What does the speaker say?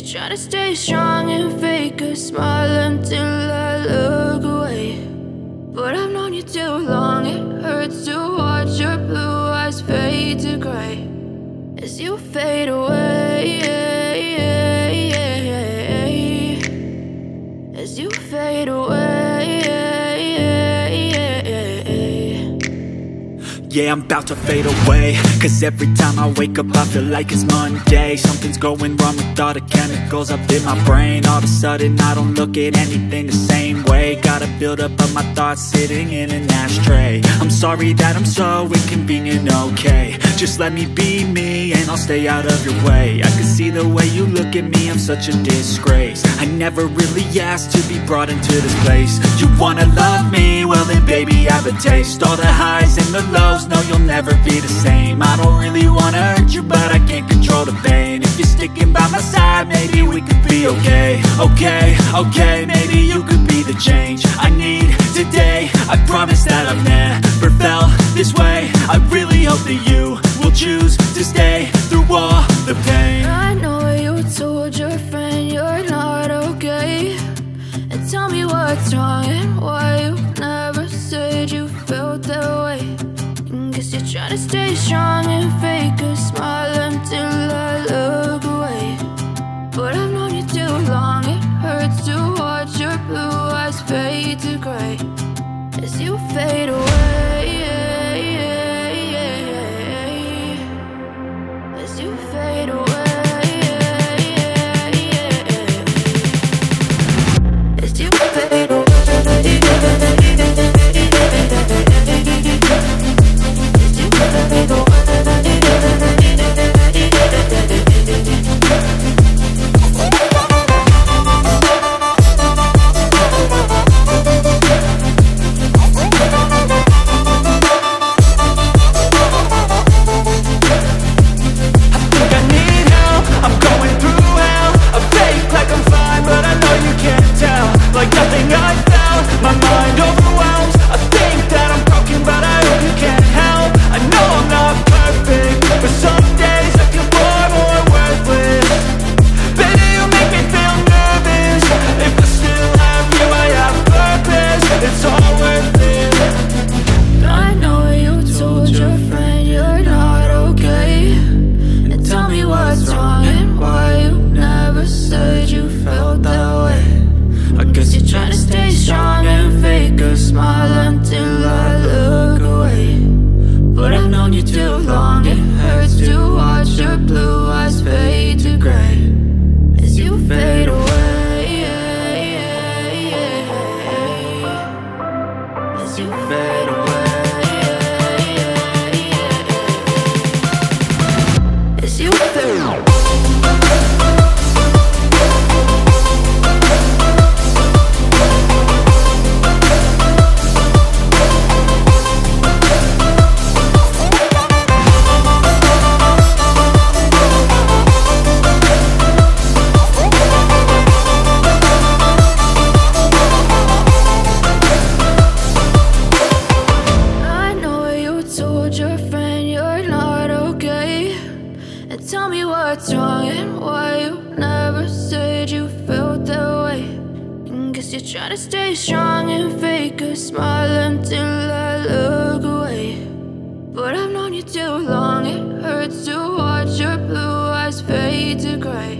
you're trying to stay strong and fake a smile until I look away. But I've known you too long, it hurts to watch your blue eyes fade to gray as you fade away, as you fade away. Yeah, I'm about to fade away, cause every time I wake up I feel like it's Monday. Something's going wrong with all the chemicals up in my brain. All of a sudden I don't look at anything the same way. Got a buildup of my thoughts sitting in an ashtray. I'm sorry that I'm so inconvenient, okay. Just let me be me and I'll stay out of your way. I can see the way you look at me, I'm such a disgrace. I never really asked to be brought into this place. You wanna love me? Well then baby I have a taste. All the highs and the lows, no you'll never be the same. I don't really wanna hurt you but I can't control the pain. If you're sticking by my side maybe we could be okay. Okay, maybe you could be the change I need today. I promise that I've never felt this way. I really hope that you will choose to stay through all the pain. I know you told your friend you're not okay, and tell me what's wrong and why you never said you felt that way. Guess you're trying to stay strong and fake a smile until I look away. But I've known you too long, it hurts to watch your blue eyes fade to gray as you fade away, as you fade away, as you fade away. But I've known you too long, it hurts to watch your blue eyes fade to gray